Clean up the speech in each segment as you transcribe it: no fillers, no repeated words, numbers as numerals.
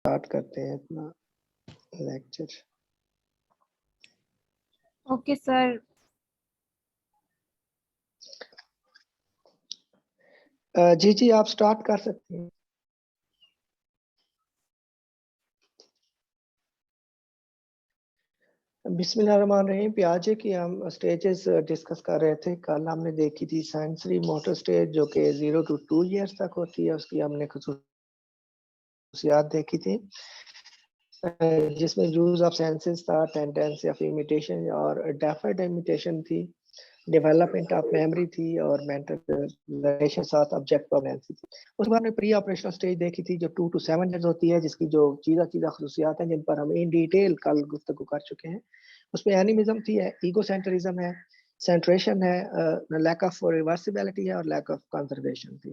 Start करते हैं अपना लेक्चर। Okay sir. जी जी, आप स्टार्ट कर सकते हैं। बिस्मिल्लाहिर्रहमानिर्रहीम। प्याजे की हम स्टेजेस डिस्कस कर रहे थे। कल हमने देखी थी सेंसरी मोटर स्टेज जो कि 0 to 2 ईयर्स तक होती है, उसकी हमने खसूसियात देखी थी, जिसमें यूज ऑफ सेंसेस था, टेंडेंसी ऑफ इमिटेशन और डेफर्ड इमिटेशन थी, डेवलपमेंट ऑफ मेमोरी थी और मेंटल रिलेशन साथ ऑब्जेक्ट परमानेंसी थी। उसके बाद में प्री ऑपरेशनल स्टेज देखी थी जो 2 to 7 ईयर्स होती है, जिसकी जो चीज़ा खसूसियात हैं जिन पर हम इन डिटेल कल गुफ्तगू कर चुके हैं। उसमें एनिमिज्म थी, ईगो सेंट्रिज्म है, सेंट्रेशन है, लैक ऑफ रिवर्सिबिलिटी है और लैक ऑफ कंजर्वेशन थी।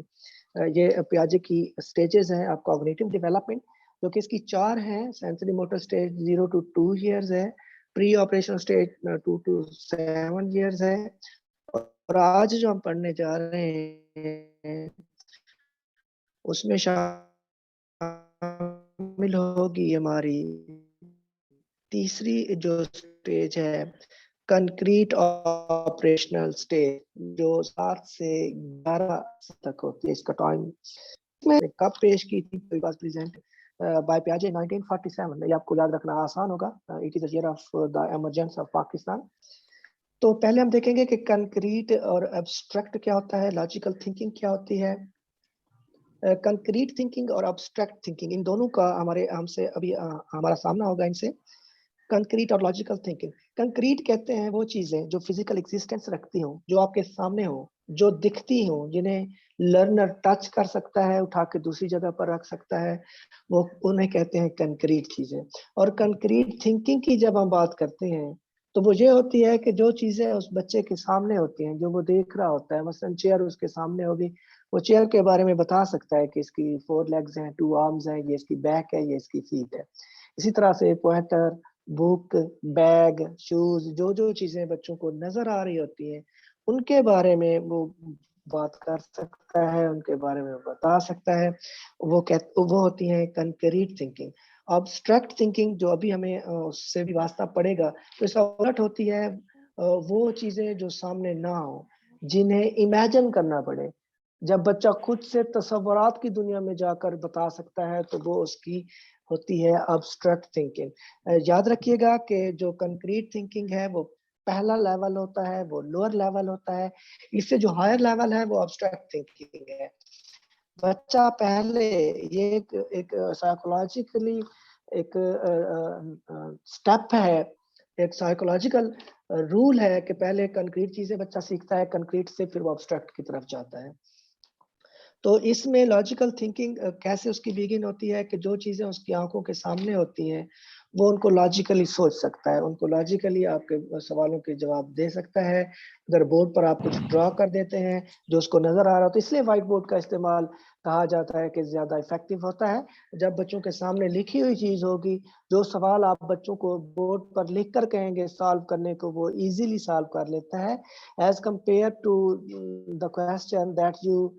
ये पियाजे की स्टेजेस हैं ऑफ कॉग्निटिव डेवलपमेंट, जो कि इसकी 4 हैं। Sensory motor stage 0 to 2 years है, pre operational stage 2 to 7 years है, और आज जो हम पढ़ने जा रहे हैं उसमें शामिल होगी हमारी तीसरी जो स्टेज है, कंक्रीट ऑपरेशनल स्टेज, जो 7 से 11 तक होती है। इसका टाइम मैंने कब पेश की थी, प्रेजेंट बाय पियाजे 1947। ये आपको याद रखना आसान होगा। It is the year of the emergence of Pakistan. तो पहले हम देखेंगे कि कंक्रीट और एब्स्ट्रैक्ट क्या होता है, लॉजिकल थिंकिंग क्या होती है। कंक्रीट थिंकिंग और एब्स्ट्रैक्ट थिंकिंग, इन दोनों का हमसे अभी हमारा सामना होगा इनसे। कंक्रीट और लॉजिकल थिंकिंग। कंक्रीट कहते हैं वो चीजें जो फिजिकल एग्जिस्टेंस रखती हों, जो आपके सामने हो, जो दिखती हों, जिन्हें लर्नर टच कर सकता है, उठा के दूसरी जगह पर रख सकता है, वो उन्हें कहते हैं कंक्रीट चीजें। और कंक्रीट थिंकिंग की जब हम बात करते हैं तो वो ये होती है कि जो चीजें उस बच्चे के सामने होती हैं, जो वो देख रहा होता है, मसलन चेयर उसके सामने होगी, वो चेयर के बारे में बता सकता है कि इसकी 4 लेग्स हैं, 2 आर्म्स हैं, ये इसकी बैक है, ये इसकी फीट है। इसी तरह से पोइंटर, बुक, बैग, शूज, जो जो चीजें बच्चों को नजर आ रही होती हैं उनके बारे में वो बात कर सकता है, उनके बारे में बता सकता है। वो होती है कंक्रीट थिंकिंग। अब्स्ट्रैक्ट थिंकिंग जो अभी हमें उससे भी वास्ता पड़ेगा, तो इसका उलट होती है वो चीजें जो सामने ना हो, जिन्हें इमेजिन करना पड़े। जब बच्चा खुद से तसव्वुरात की दुनिया में जाकर बता सकता है तो वो उसकी होती है अब्स्ट्रैक्ट थिंकिंग। याद रखिएगा कि जो कंक्रीट थिंकिंग है वो पहला लेवल होता है, वो लोअर लेवल होता है। इससे जो हायर लेवल है वो अब्स्ट्रैक्ट थिंकिंग है। बच्चा पहले ये एक साइकोलॉजिकली एक स्टेप है, एक साइकोलॉजिकल रूल है कि पहले कंक्रीट चीजें बच्चा सीखता है, कंक्रीट से फिर वो अब्स्ट्रैक्ट की तरफ जाता है। तो इसमें लॉजिकल थिंकिंग कैसे उसकी बिगिन होती है कि जो चीजें उसकी आंखों के सामने होती हैं वो उनको लॉजिकली सोच सकता है, उनको लॉजिकली आपके सवालों के जवाब दे सकता है। अगर बोर्ड पर आप कुछ ड्रॉ कर देते हैं जो उसको नजर आ रहा हो, तो इसलिए व्हाइट बोर्ड का इस्तेमाल कहा जाता है कि ज्यादा इफेक्टिव होता है। जब बच्चों के सामने लिखी हुई चीज होगी, जो सवाल आप बच्चों को बोर्ड पर लिख कर कहेंगे सॉल्व करने को, वो इजीली सॉल्व कर लेता है, as compare to the question that you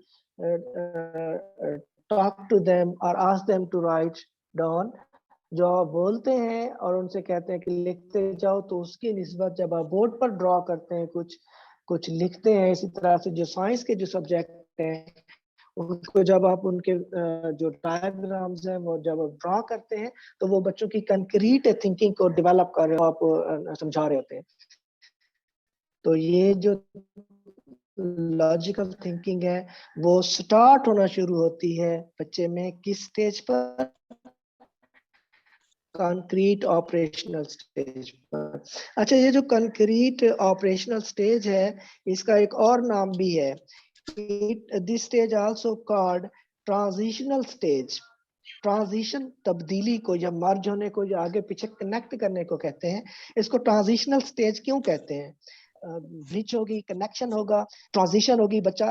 talk to them or ask them to write down। जो आप बोलते हैं और उनसे कहते हैं कि लिखते जाओ, तो उसकी निस्बत जब आप बोर्ड पर ड्रॉ करते हैं, कुछ कुछ लिखते हैं, इसी तरह से जो साइंस के जो सब्जेक्ट हैं उनको जब आप उनके जो डायग्राम्स हैं वो जब आप ड्रॉ करते हैं तो वो बच्चों की कंक्रीट थिंकिंग को डेवलप कर रहे हो, आप समझा रहे होते हैं। तो ये जो लॉजिकल थिंकिंग है वो स्टार्ट होना शुरू होती है बच्चे में किस स्टेज पर, कंक्रीट ऑपरेशनल स्टेज पर। अच्छा, ये जो कंक्रीट ऑपरेशनल स्टेज है इसका एक और नाम भी है, this stage also called transitional stage. Transition तब्दीली को या मर्ज होने को या आगे पीछे कनेक्ट करने को कहते हैं। इसको ट्रांजिशनल स्टेज क्यों कहते हैं? ब्रिज होगी, कनेक्शन होगा, ट्रांजिशन होगी, बच्चा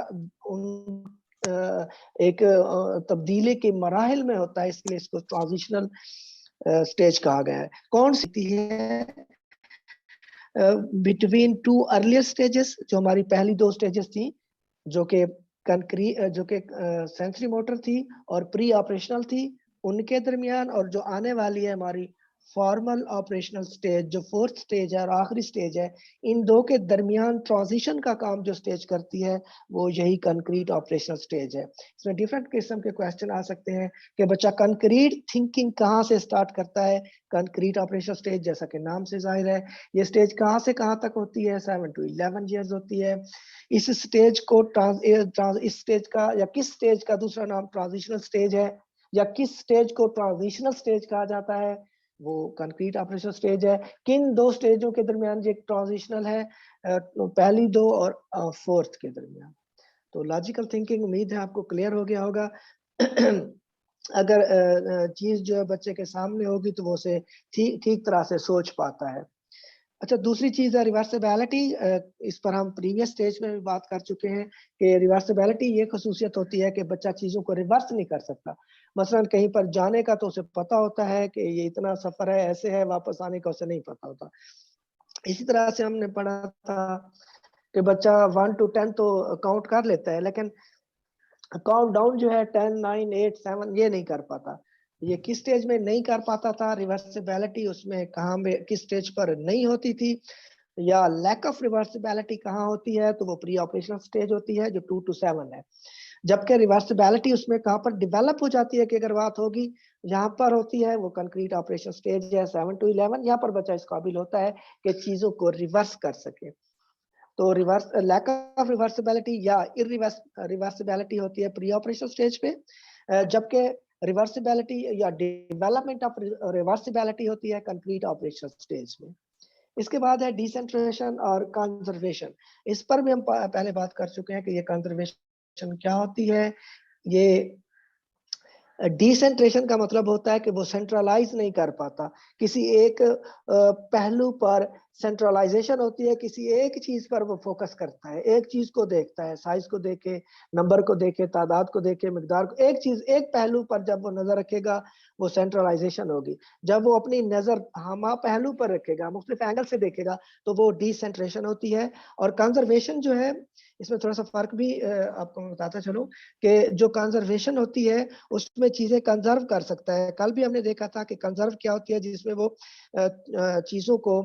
एक तब्दीली के मराहिल में होता है, इसलिए इसको ट्रांजिशनल स्टेज कहा गया है। कौन सी है? बिटवीन टू अर्लियर स्टेजेस, जो हमारी पहली 2 स्टेजेस थी, जो कि सेंसरी मोटर थी और प्री ऑपरेशनल थी, उनके दरमियान और जो आने वाली है हमारी फॉर्मल ऑपरेशनल स्टेज, जो फोर्थ स्टेज है और आखिरी स्टेज है, इन दो के दरमियान ट्रांजिशन का काम जो स्टेज करती है वो यही कंक्रीट ऑपरेशनल स्टेज है। इसमें डिफरेंट किस्म के क्वेश्चन आ सकते हैं कि बच्चा कंक्रीट थिंकिंग कहाँ से स्टार्ट करता है। कंक्रीट ऑपरेशनल स्टेज जैसा कि नाम से जाहिर है ये स्टेज कहाँ से कहाँ तक होती है, 7 to 11 ईयर्स होती है। इस स्टेज को इस स्टेज का या किस स्टेज का दूसरा नाम ट्रांजिशनल स्टेज है या किस स्टेज को ट्रांजिशनल स्टेज कहा जाता है, वो कंक्रीट ऑपरेशनल स्टेज है। किन दो स्टेजों के दरमियान ये ट्रांजिशनल है, पहली दो और फोर्थ के दरमियान। तो लॉजिकल थिंकिंग उम्मीद है आपको क्लियर हो गया होगा। अगर चीज जो है बच्चे के सामने होगी तो वो उसे ठीक तरह से सोच पाता है। अच्छा, दूसरी चीज है रिवर्सिबिलिटी। इस पर हम प्रीवियस स्टेज में भी बात कर चुके हैं कि रिवर्सिबिलिटी ये खसूसियत होती है कि बच्चा चीजों को रिवर्स नहीं कर सकता। मसलन कहीं पर जाने का तो उसे पता होता है कि ये इतना सफर है, ऐसे है, वापस आने का उसे नहीं पता होता। इसी तरह से हमने पढ़ा था कि बच्चा 1 to 10 तो काउंट कर लेता है, लेकिन काउंट डाउन जो है 10, 9, 8, 7 ये नहीं कर पाता। ये किस स्टेज में नहीं कर पाता था, रिवर्सिबिलिटी उसमें कहाँ में किस स्टेज पर नहीं होती थी, या लैक ऑफ रिवर्सिबिलिटी कहाँ होती है, तो वो प्री ऑपरेशनल स्टेज होती है जो 2 to 7 है। जबकि रिवर्सिबिलिटी उसमें कहाँ पर डेवलप हो जाती है कि अगर बात होगी यहाँ पर होती है, वो कंक्रीट ऑपरेशन स्टेज है 7 to 11। यहाँ पर बच्चा इस काबिल होता है कि चीजों को रिवर्स कर सके। तो रिवर्स लैक ऑफ रिवर्सिबिलिटी या रिवर्सिबिलिटी होती है प्री ऑपरेशन स्टेज पे, जबकि रिवर्सिबिलिटी या डेवलपमेंट ऑफ रिवर्सिबिलिटी होती है कंक्रीट ऑपरेशन स्टेज में। इसके बाद है डिसेंट्रेशन और कंजर्वेशन। इस पर भी हम पहले बात कर चुके हैं कि ये कंजर्वेशन क्या होती है। ये डिसेंट्रेशन का मतलब होता है कि वो सेंट्रलाइज नहीं कर पाता, किसी एक पहलू पर सेंट्रलाइजेशन होती है, किसी एक चीज पर वो फोकस करता है, एक चीज को देखता है, साइज को देखे, नंबर को देखे, तादाद को देखे, मिकदार को, एक चीज एक पहलू पर जब वो नजर रखेगा वो सेंट्रलाइजेशन होगी। जब वो अपनी नजर हम पहलू पर रखेगा, मुख्तलिफ एंगल से देखेगा, तो वो डिसेंट्रेशन होती है। और कंजर्वेशन जो है इसमें थोड़ा सा फर्क भी आपको मैं बताता चलूं कि जो कंजर्वेशन होती है उसमें चीजें कंजर्व कर सकता है। कल भी हमने देखा था कि कंजर्व क्या होती है, जिसमें वो चीजों को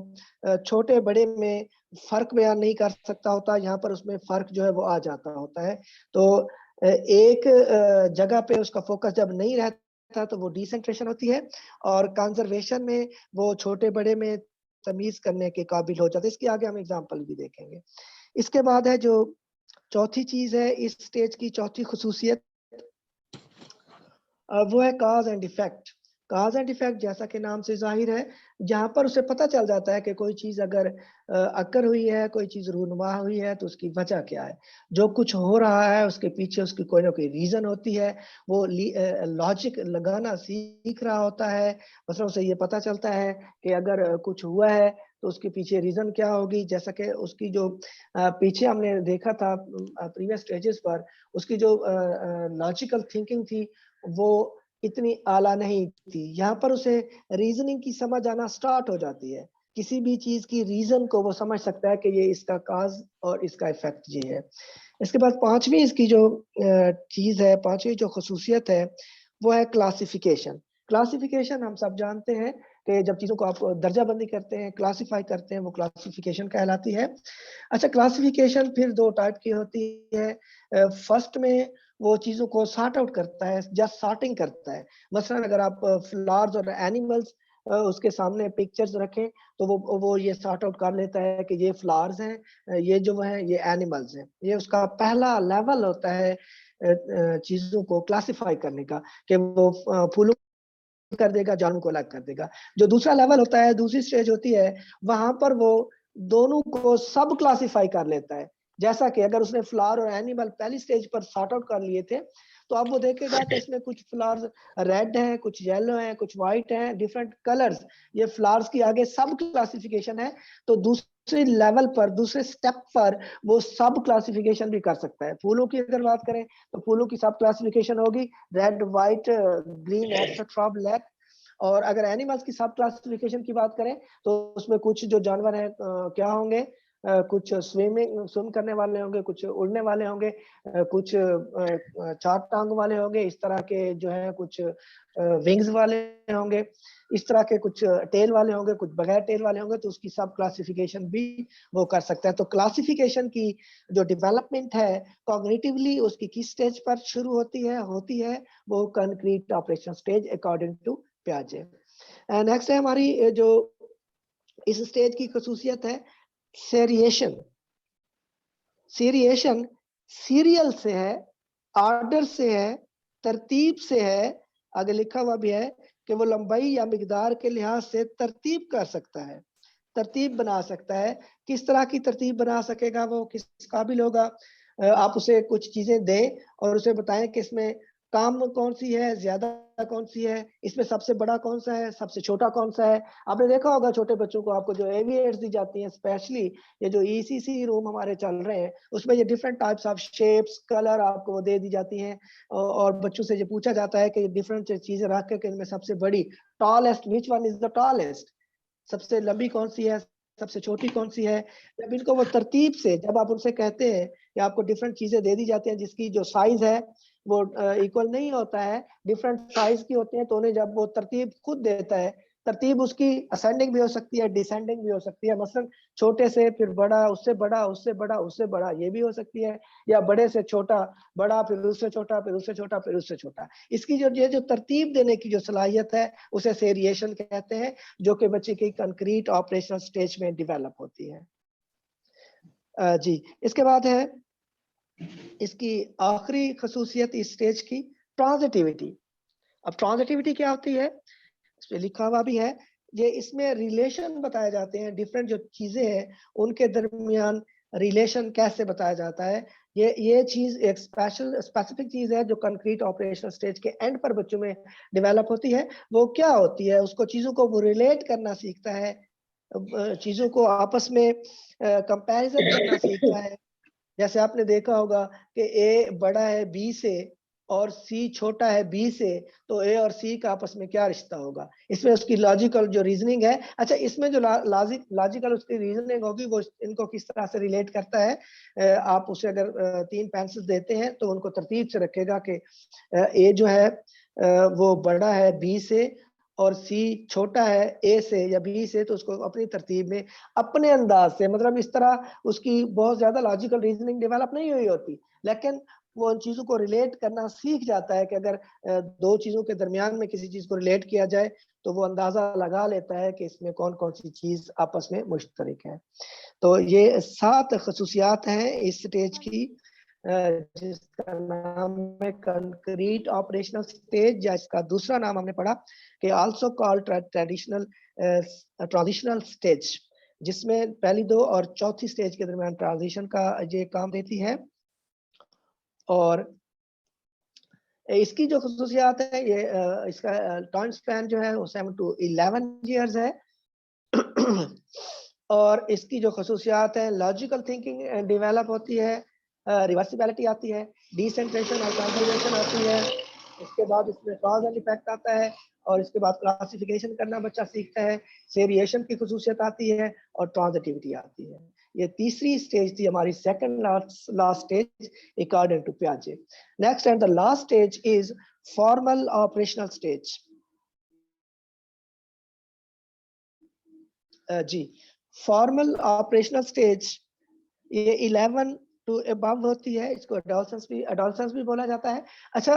छोटे बड़े में फर्क बयान नहीं कर सकता होता, यहाँ पर उसमें फर्क जो है वो आ जाता होता है। तो एक जगह पे उसका फोकस जब नहीं रहता तो वो डिसेंट्रेशन होती है, और कंजर्वेशन में वो छोटे बड़े में तमीज करने के काबिल हो जाता है। इसके आगे हम एग्जाम्पल भी देखेंगे। इसके बाद है जो चौथी चीज है इस स्टेज की, चौथी खसूसियत, वो है काज and effect. Cause and effect जैसा कि नाम से जाहिर है, जहां पर उसे पता चल जाता है कि कोई चीज अगर अकर हुई है, कोई चीज रूनुमा हुई है, तो उसकी वजह क्या है। जो कुछ हो रहा है उसके पीछे उसकी कोई ना कोई रीजन होती है। वो लॉजिक लगाना सीख रहा होता है। मतलब उसे ये पता चलता है कि अगर कुछ हुआ है तो उसके पीछे रीजन क्या होगी। जैसा कि उसकी जो पीछे हमने देखा था प्रीवियस स्टेजेस पर, उसकी जो लॉजिकल थिंकिंग थी वो इतनी आला नहीं थी। यहाँ पर उसे रीजनिंग की समझ आना स्टार्ट हो जाती है। किसी भी चीज की रीजन को वो समझ सकता है कि ये इसका काज और इसका इफेक्ट ये है। इसके बाद पांचवी इसकी जो चीज है, पांचवी जो खसूसियत है, वो है क्लासिफिकेशन। क्लासिफिकेशन हम सब जानते हैं कि जब चीजों को आप दर्जा बंदी करते हैं, क्लासिफाई करते हैं, वो क्लासिफिकेशन कहलाती है। अच्छा, क्लासिफिकेशन फिर दो टाइप की होती है। फर्स्ट में वो चीजों को सॉर्ट आउट करता है, जस्ट सॉर्टिंग करता है। मसलन अगर आप फ्लावर्स और एनिमल्स उसके सामने पिक्चर्स रखें तो वो ये सॉर्ट आउट कर लेता है कि ये फ्लावर्स हैं, ये जो है ये एनिमल्स हैं। ये उसका पहला लेवल होता है चीजों को क्लासिफाई करने का, कि वो फूलों कर देगा, जानवरों को अलग कर देगा। जो दूसरा लेवल होता है, दूसरी स्टेज होती है, वहां पर वो दोनों को सब क्लासिफाई कर लेता है। जैसा कि अगर उसने फ्लावर और एनिमल पहली स्टेज पर सॉर्ट आउट कर लिए थे, तो अब वो देखेगा कि इसमें कुछ फ्लावर्स रेड हैं, कुछ येलो हैं, कुछ व्हाइट हैं, डिफरेंट कलर्स। ये फ्लावर्स की आगे सब क्लासिफिकेशन है। तो दूसरे लेवल पर, दूसरे स्टेप पर वो सब क्लासिफिकेशन भी कर सकता है। फूलों की अगर बात करें तो फूलों की सब क्लासिफिकेशन होगी, red, white, green, etcetera, black. और अगर एनिमल्स की सब क्लासिफिकेशन की बात करें तो उसमें कुछ जो जानवर हैं क्या होंगे, कुछ स्विम करने वाले होंगे, कुछ उड़ने वाले होंगे, कुछ 4 टांग वाले होंगे, इस तरह के जो है कुछ विंग्स वाले होंगे, इस तरह के कुछ टेल वाले होंगे, कुछ बगैर टेल वाले होंगे, तो उसकी सब क्लासिफिकेशन भी वो कर सकता है। तो क्लासिफिकेशन की जो डेवलपमेंट है कॉग्निटिवली उसकी किस स्टेज पर शुरू होती है वो concrete operation stage according to पियाजे। नेक्स्ट है हमारी जो इस स्टेज की खसूसियत है सेरिएशन। सीरिएशन सीरियल से है, ऑर्डर से है, तरतीब से है, आगे लिखा हुआ भी है कि वो लंबाई या मिकदार के लिहाज से तरतीब कर सकता है, तरतीब बना सकता है। किस तरह की तरतीब बना सकेगा वो, किस काबिल होगा? आप उसे कुछ चीजें दें और उसे बताएं कि इसमें काम कौन सी है, ज्यादा कौन सी है, इसमें सबसे बड़ा कौन सा है, सबसे छोटा कौन सा है। आपने देखा होगा छोटे बच्चों को आपको जो एविएट्स दी जाती हैं, स्पेशली ये जो ईसीसी रूम हमारे चल रहे हैं उसमें ये different types of shapes colour आपको वो दे दी जाती हैं और बच्चों से ये पूछा जाता है कि डिफरेंट चीजें रख के इनमें सबसे बड़ी tallest which one is the tallest, सबसे लंबी कौन सी है, सबसे छोटी कौन सी है। जब इनको वो तरतीब से जब आप उनसे कहते हैं कि आपको डिफरेंट चीजें दे दी जाती हैं जिसकी जो साइज है वो इक्वल नहीं होता है, डिफरेंट साइज की होती है, तो उन्हें जब वो तरतीब खुद देता है, तरतीब उसकी असेंडिंग भी हो सकती है, डिसेंडिंग भी हो सकती है। मसलन छोटे से फिर बड़ा, उससे बड़ा, उससे बड़ा, उससे बड़ा, ये भी हो सकती है, या बड़े से छोटा, बड़ा, फिर उससे छोटा, फिर उससे छोटा, फिर उससे छोटा। इसकी जो ये जो तरतीब देने की जो सलाहियत है उसे सेरिएशन कहते हैं, जो कि बच्चे की कंक्रीट ऑपरेशनल स्टेज में डेवलप होती है। जी, इसके बाद है इसकी आखिरी खसूसियत इस स्टेज की ट्रांजिटिविटी। अब ट्रांजिटिविटी क्या होती है, इस पे लिखा हुआ भी है, ये इसमें रिलेशन बताए जाते हैं, डिफरेंट जो चीजें हैं उनके दरमियान रिलेशन कैसे बताया जाता है। ये चीज एक स्पेसिफिक चीज है जो कंक्रीट ऑपरेशनल स्टेज के एंड पर बच्चों में डेवलप होती है। वो क्या होती है, उसको चीजों को वो रिलेट करना सीखता है, चीजों को आपस में कंपैरिजन करना सीखता है। जैसे आपने देखा होगा कि ए बड़ा है बी से और सी छोटा है बी से, तो ए और सी का आपस में क्या रिश्ता होगा, इसमें उसकी लॉजिकल जो रीजनिंग है। अच्छा, इसमें जो लॉजिकल उसकी रीजनिंग होगी वो इनको किस तरह से रिलेट करता है, आप उसे अगर 3 पेंसिल्स देते हैं तो उनको तरतीब से रखेगा कि ए जो है वो बड़ा है बी से और सी छोटा है ए से या बी से, तो उसको अपनी तरतीब में अपने अंदाज से, मतलब इस तरह उसकी बहुत ज्यादा लॉजिकल रीजनिंग डेवलप नहीं हुई होती, लेकिन वो उन चीजों को रिलेट करना सीख जाता है कि अगर दो चीजों के दरमियान में किसी चीज को रिलेट किया जाए तो वो अंदाजा लगा लेता है कि इसमें कौन कौन सी चीज आपस में मुश्तरक है। तो ये 7 खसूसियात हैं इस स्टेज की, जिसका नाम है कंक्रीट ऑपरेशनल स्टेज, या इसका दूसरा नाम हमने पढ़ा कि आल्सो कॉल्ड ट्रांजिशनल स्टेज, जिसमें पहली 2 और चौथी स्टेज के दरमियान ट्रांजिशन का ये काम देती है। और इसकी जो खसूसियात है ये इसका टाइम स्पैन जो है वो 7 to 11 ईयर्स है। और इसकी जो खसूसियात है, लॉजिकल थिंकिंग डेवलप होती है, रिवर्सिबिलिटी आती है, डिसेंट्रेशन और कंजर्वेशन आती है, इसके बाद इसमें कॉजल इफेक्ट आता है, और इसके बाद क्लासिफिकेशन करना बच्चा सीखता है, सेरिएशन की खसूसियत आती है और ट्रांजिटिविटी आती है। ये तीसरी स्टेज थी हमारी, second last stage according to पियाजे। Next and the last stage is formal operational stage. जी, फॉर्मल ऑपरेशनल स्टेज ये 11 टू अबव होती है, इसको एडोलसेंस भी बोला जाता है। अच्छा,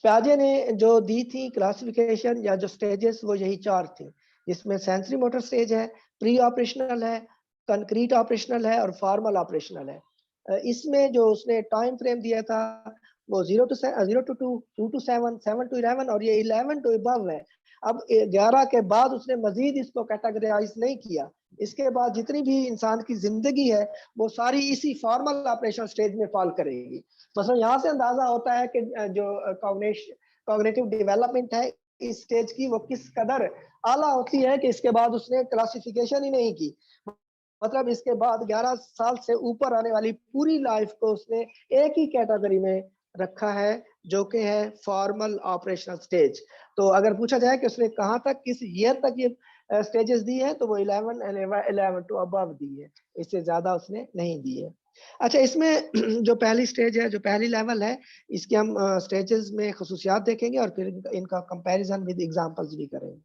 पियाजे ने जो दी थी क्लासिफिकेशन या जो स्टेजेस वो यही 4 थी, जिसमें सेंसरी मोटर स्टेज है, प्री ऑपरेशनल है, कंक्रीट ऑपरेशनल है और फॉर्मल ऑपरेशनल है। इसमें जो उसने टाइम फ्रेम दिया था वो 0 to 2, 2 to 7, 7 to 11 और ये 11 टू अबव है। अब 11 के बाद उसने मजीद इसको कैटेगराइज नहीं किया। इसके बाद जितनी भी इंसान की जिंदगी है वो सारी इसी फॉर्मल ऑपरेशन स्टेज में फॉल करेगी। मतलब यहाँ से अंदाजा होता है कि जो कॉग्निटिव डेवलपमेंट है इस स्टेज की वो किस कदर आला होती है कि इसके बाद उसने क्लासिफिकेशन ही नहीं की। मतलब इसके बाद 11 साल से ऊपर आने वाली पूरी लाइफ को उसने एक ही कैटेगरी में रखा है, जो कि है फॉर्मल ऑपरेशनल स्टेज। तो अगर पूछा जाए कि उसने कहाँ तक किस ईयर तक ये स्टेजेस दी है, तो वो 11 टू अबव दी है, इससे ज्यादा उसने नहीं दी है। अच्छा, इसमें जो पहली स्टेज है, जो पहली लेवल है, इसके हम स्टेजेस में खसूसियात देखेंगे और फिर इनका कंपैरिजन विद एग्जांपल्स भी करेंगे।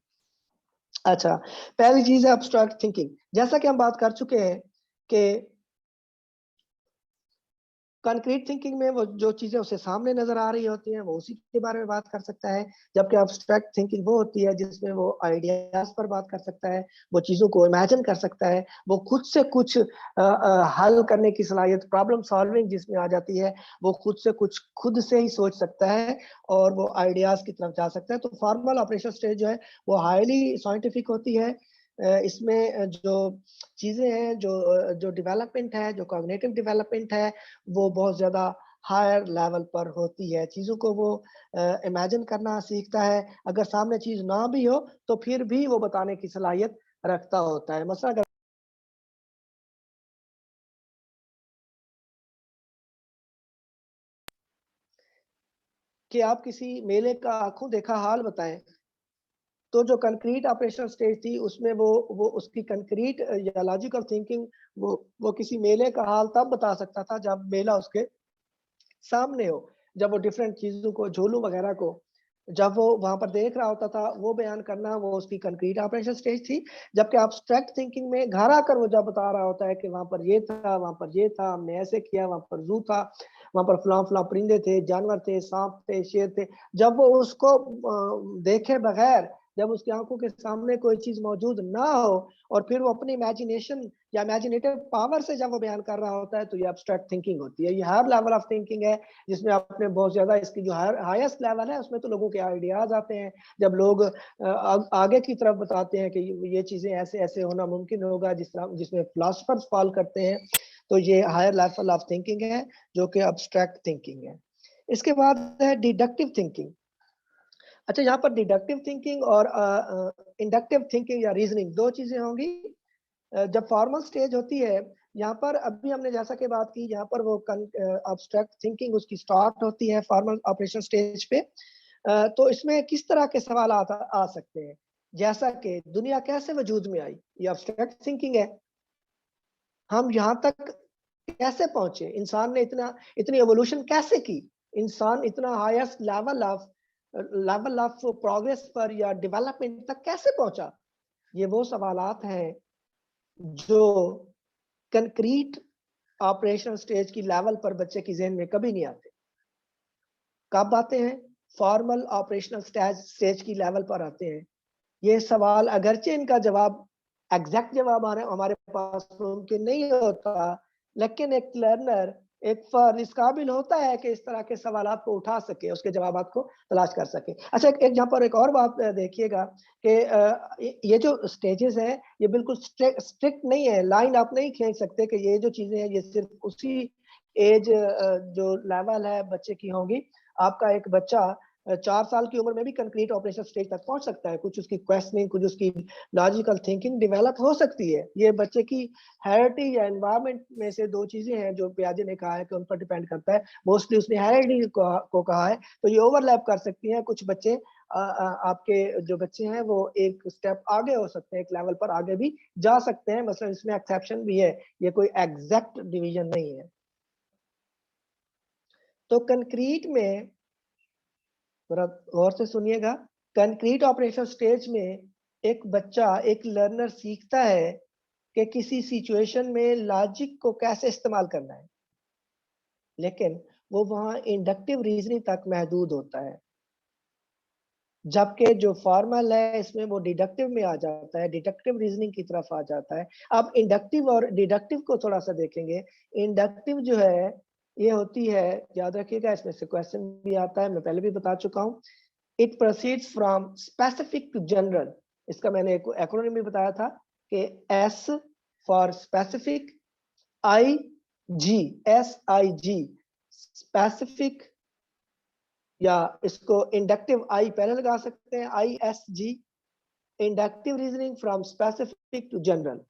अच्छा, पहली चीज है एब्स्ट्रैक्ट थिंकिंग। जैसा कि हम बात कर चुके हैं कि कंक्रीट थिंकिंग में वो जो चीजें उसे सामने नजर आ रही होती हैं, वो उसी के बारे में बात कर सकता है, जबकि एब्स्ट्रैक्ट थिंकिंग वो होती है जिसमें वो आइडियाज पर बात कर सकता है, वो चीजों को इमेजिन कर सकता है, वो खुद से कुछ हल करने की सलाहियत, प्रॉब्लम सॉल्विंग जिसमें आ जाती है, वो खुद से कुछ खुद से ही सोच सकता है और वो आइडियाज की तरफ जा सकता है। तो फॉर्मल ऑपरेशन स्टेज जो है वो हाईली साइंटिफिक होती है। इसमें जो चीजें हैं, जो डेवलपमेंट है, जो कॉग्निटिव डेवलपमेंट है, वो बहुत ज्यादा हायर लेवल पर होती है। चीजों को वो इमेजिन करना सीखता है, अगर सामने चीज ना भी हो तो फिर भी वो बताने की सलाहियत रखता होता है। मसला अगर कि आप किसी मेले का आंखों देखा हाल बताएं, तो जो कंक्रीट ऑपरेशनल स्टेज थी उसमें वो उसकी कंक्रीट या लॉजिकल थिंकिंग, वो किसी मेले का हाल तब बता सकता था जब मेला उसके सामने हो, जब वो डिफरेंट चीजों को, झोलू वगैरह को जब वो वहां पर देख रहा होता था, वो बयान करना वो उसकी कंक्रीट ऑपरेशन स्टेज थी। जबकि एब्स्ट्रैक्ट थिंकिंग में घर आकर वो जब बता रहा होता है कि वहां पर ये था, वहां पर ये था, हमने ऐसे किया, वहां पर जू था, वहां पर फलां फलां परिंदे थे, जानवर थे, सांप थे, शेर थे, जब वो उसको देखे बगैर, जब उसकी आंखों के सामने कोई चीज मौजूद ना हो और फिर वो अपनी इमेजिनेशन या इमेजिनेटिव पावर से जब वो बयान कर रहा होता है, तो ये एब्स्ट्रैक्ट थिंकिंग होती है। ये हर लेवल ऑफ थिंकिंग है जिसमें आपने बहुत ज्यादा, इसकी जो हाईएस्ट लेवल है उसमें तो लोगों के आइडियाज आते हैं, जब लोग आगे की तरफ बताते हैं कि ये चीजें ऐसे ऐसे होना मुमकिन होगा, जिस तरह जिसमें फिलोसफर्स फॉल करते हैं, तो ये हायर लेवल ऑफ थिंकिंग है जो कि एब्स्ट्रैक्ट थिंकिंग है। इसके बाद है डिडक्टिव थिंकिंग। अच्छा, यहाँ पर डिडक्टिव थिंकिंग और इंडक्टिव थिंकिंग या रीजनिंग दो चीजें होंगी। जब फॉर्मल स्टेज होती है, यहाँ पर अभी हमने जैसा कि बात की, यहाँ पर वो अब्स्ट्रैक्ट थिंकिंग उसकी स्टार्ट होती है फॉर्मल ऑपरेशन स्टेज पे। तो इसमें किस तरह के सवाल आ सकते हैं, जैसा कि दुनिया कैसे वजूद में आई, ये अब्स्ट्रैक्ट थिंकिंग है। हम यहाँ तक कैसे पहुंचे, इंसान ने इतनी एवोल्यूशन कैसे की, इंसान इतना हाईएस्ट लेवल ऑफ प्रोग्रेस पर या डेवलपमेंट तक कैसे पहुंचा। ये वो सवालात हैं जो कंक्रीट ऑपरेशनल स्टेज की लेवल पर बच्चे की जहन में कभी नहीं आते। कब आते हैं? फॉर्मल ऑपरेशनल स्टेज की लेवल पर आते हैं। ये सवाल अगरचे इनका जवाब, एग्जैक्ट जवाब हमारे पास मुमकिन नहीं होता, लेकिन एक लर्नर, एक फर्द इस काबिल होता है कि इस तरह के सवालात को उठा सके, उसके जवाबात को तलाश कर सके। अच्छा, एक यहाँ पर एक और बात देखिएगा कि ये जो स्टेजेस हैं, ये बिल्कुल स्ट्रिक्ट नहीं है, लाइन आप नहीं खींच सकते कि ये जो चीजें हैं ये सिर्फ उसी एज जो लेवल है बच्चे की होंगी। आपका एक बच्चा 4 साल की उम्र में भी कंक्रीट ऑपरेशन स्टेज तक पहुंच सकता है, कुछ उसकी क्वेश्चनिंग, कुछ उसकी लॉजिकल थिंकिंग डेवलप हो सकती है। ये बच्चे की हेरिडिटी या एनवायरनमेंट में से दो चीजें हैं जो पियाजे ने कहा है कि उन पर डिपेंड करता है। मोस्टली उसने हेरिडिटी को कहा है, तो ये ओवरलैप कर सकती है। कुछ बच्चे आपके जो बच्चे हैं वो एक स्टेप आगे हो सकते हैं, एक लेवल पर आगे भी जा सकते हैं, मतलब इसमें एक्सेप्शन भी है, ये कोई एग्जैक्ट डिवीजन नहीं है। तो कंक्रीट में थोड़ा गौर से सुनिएगा, कंक्रीट ऑपरेशन स्टेज में एक बच्चा, एक लर्नर सीखता है कि किसी सिचुएशन में लॉजिक को कैसे इस्तेमाल करना है, लेकिन वो वहां इंडक्टिव रीजनिंग तक महदूद होता है। जबकि जो फॉर्मल है इसमें वो डिडक्टिव में आ जाता है, डिडक्टिव रीजनिंग की तरफ आ जाता है। अब इंडक्टिव और डिडक्टिव को थोड़ा सा देखेंगे। इंडक्टिव जो है ये होती है, याद रखिएगा इसमें से क्वेश्चन भी आता है, मैं पहले भी बता चुका हूँ। It proceeds from specific to general. इसका मैंने एक एक्रोनिम भी बताया था कि S for specific, I G, SIG specific, या इसको इंडक्टिव आई पहले लगा सकते हैं, ISG, inductive reasoning from specific to general.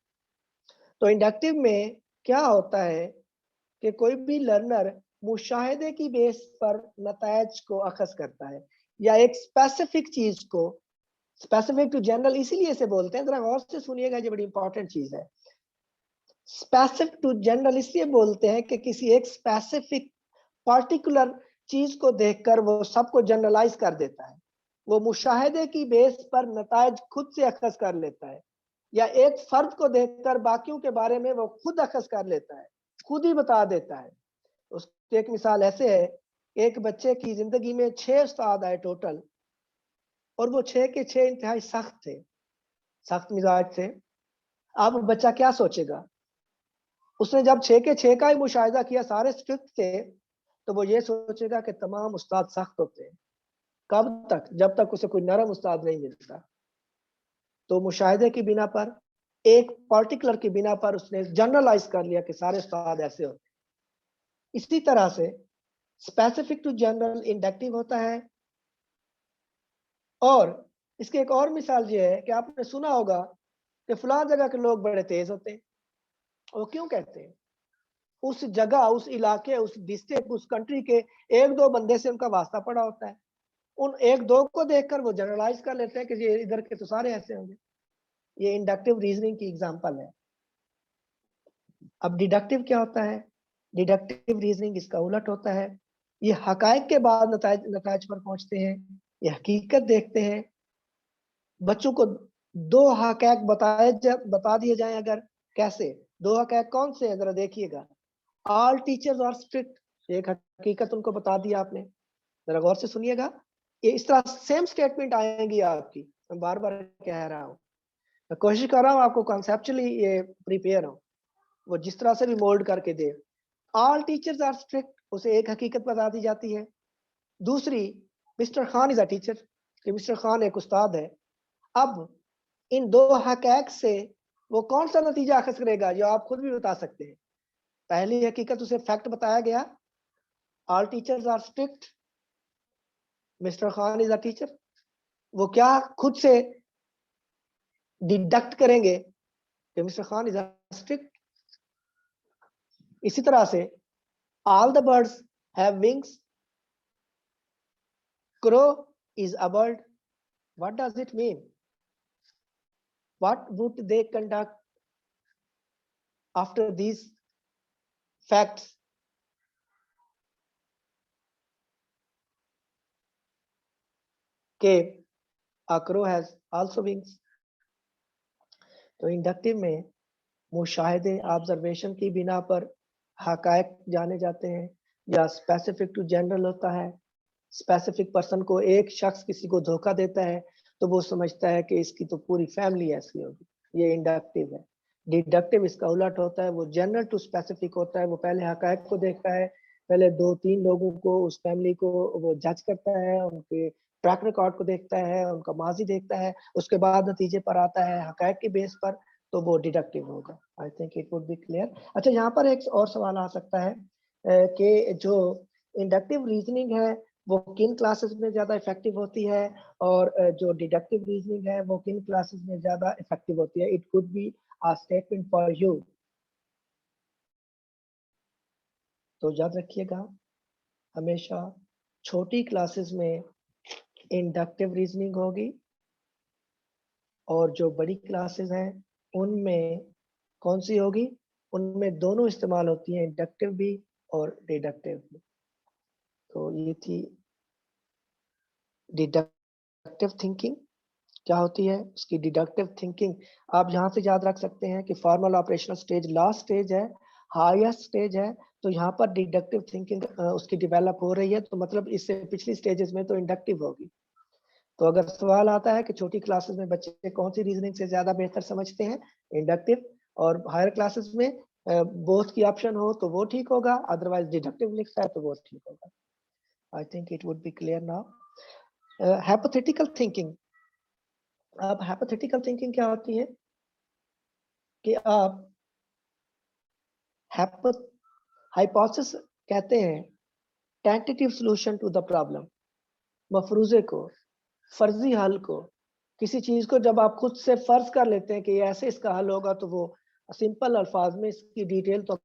तो इंडक्टिव में क्या होता है कि कोई भी लर्नर मुशाहिदे की बेस पर नतायज को अखज करता है या एक स्पेसिफिक चीज को स्पेसिफिक टू जनरल इसीलिए इसे बोलते हैं, जरा गौर से सुनिएगा, ये बड़ी इंपॉर्टेंट चीज है। स्पेसिफिक टू जनरल इसलिए बोलते हैं कि किसी एक स्पेसिफिक पर्टिकुलर चीज को देखकर वो सबको जनरलाइज कर देता है, वो मुशाहिदे की बेस पर नतायज खुद से अखज़ कर लेता है, या एक फर्द को देखकर बाकियों के बारे में वो खुद अखज़ कर लेता है, खुद ही बता देता है। उसकी एक मिसाल ऐसे है, एक बच्चे की जिंदगी में 6 उस्ताद आए टोटल, और वो 6 के 6 इंतहाई सख्त थे, सख्त मिजाज थे। अब बच्चा क्या सोचेगा? उसने जब 6 के 6 का ही मुशाहिदा किया, सारे स्ट्रिक्ट थे, तो वो ये सोचेगा कि तमाम उस्ताद सख्त होते हैं। कब तक? जब तक उसे कोई नरम उस्ताद नहीं मिलता। तो मुशाहिदे की बिना पर, एक पर्टिकुलर की बिना पर उसने जनरलाइज कर लिया कि सारे उस्ताद ऐसे होते हैं। इसी तरह से स्पेसिफिक टू जनरल इंडक्टिव होता है। और इसकी एक और मिसाल ये है कि आपने सुना होगा कि फलां जगह के लोग बड़े तेज होते हैं। वो क्यों कहते हैं? उस जगह, उस इलाके, उस डिस्ट्रिक्ट, उस कंट्री के 1-2 बंदे से उनका वास्ता पड़ा होता है। उन 1-2 को देखकर वो जनरलाइज कर लेते हैं कि ये इधर के तो सारे ऐसे होंगे। ये इंडक्टिव रीजनिंग की एग्जांपल है। अब डिडक्टिव क्या होता है? डिडक्टिव रीजनिंग इसका उलट होता है। ये हकायक के बाद नतायज पर पहुंचते हैं, ये हकीकत देखते हैं। बच्चों को 2 हकायक बता दिए जाएं, अगर कैसे 2 हकायक कौन से हैं, जरा देखिएगा। ऑल टीचर्स आर स्ट्रिक्ट, एक हकीकत उनको बता दिया आपने। जरा गौर से सुनिएगा, ये इस तरह सेम स्टेटमेंट आएंगी आपकी। मैं बार बार कह रहा हूँ, मैं कोशिश कर रहा हूँ आपको कॉन्सेप्चुअली ये प्रिपेयर हो, वो जिस तरह से भी मोल्ड करके दे। ऑल टीचर्स आर स्ट्रिक्ट, उसे एक हकीकत बता दी जाती है। दूसरी, mister Khan is a teacher, कि मिस्टर खान एक उस्ताद है। अब इन 2 हकैक से वो कौन सा नतीजा अखज़ करेगा, जो आप खुद भी बता सकते हैं। पहली हकीकत उसे फैक्ट बताया गया, all teachers are strict, mister Khan is a teacher. वो क्या खुद से डिडक्ट करेंगे कि mister Khan is a strict. इसी तरह से all the birds have wings, crow is a bird. What does it mean? What would they conduct after these facts? कि a crow has also wings. तो इंडक्टिव में मुशाहिदे, observation की बिना पर हकायक जाने जाते हैं, या स्पेसिफिक टू जनरल होता है। स्पेसिफिक पर्सन को, एक शख्स किसी को धोखा देता है तो वो समझता है कि इसकी तो पूरी फैमिली ऐसी होगी, ये इंडक्टिव है। डिडक्टिव इसका उलट होता है, वो जनरल टू स्पेसिफिक होता है। वो पहले हकायक को देखता है, पहले 2-3 लोगों को, उस फैमिली को वो जज करता है, उनके ट्रैक रिकॉर्ड को देखता है, उनका माजी देखता है, उसके बाद नतीजे पर आता है हकायक के बेस पर, तो वो डिडक्टिव होगा। I think it would be clear. अच्छा, यहाँ पर एक और सवाल आ सकता है कि जो इंडक्टिव रीजनिंग है वो किन क्लासेस में ज्यादा इफेक्टिव होती है, और जो डिडक्टिव रीजनिंग है वो किन क्लासेस में ज्यादा इफेक्टिव होती है। It could be a statement for you. तो याद रखिएगा, हमेशा छोटी क्लासेस में इंडक्टिव रीजनिंग होगी, और जो बड़ी क्लासेस हैं उनमें कौन सी होगी? उनमें दोनों इस्तेमाल होती हैं, इंडक्टिव भी और डिडक्टिव भी। तो ये थी डिडक्टिव थिंकिंग क्या होती है, उसकी डिडक्टिव थिंकिंग। आप यहाँ से याद रख सकते हैं कि formal operational stage last stage है, हाईएस्ट स्टेज है, तो यहाँ पर डिडक्टिव थिंकिंग उसकी डेवलप हो रही है, तो मतलब इससे पिछली स्टेजेस में तो इंडक्टिव होगी। तो अगर सवाल आता है कि छोटी क्लासेस में बच्चे कौन सी रीजनिंग से ज्यादा बेहतर समझते हैं, इंडक्टिव, और हायर क्लासेस में बोथ की ऑप्शन हो तो वो ठीक होगा, अदरवाइज डिडक्टिव लिखता है तो वो ठीक होगा। I think it would be clear now. Hypothetical thinking. अब हाइपोथेटिकल थिंकिंग क्या होती है कि आप हाइपोथेसिस कहते हैं tentative solution to the problem, मफरूजे को, फर्जी हल को। किसी चीज को जब आप खुद से फर्ज कर लेते हैं कि ऐसे इसका हल होगा, तो वो सिंपल अल्फाज में इसकी डिटेल तो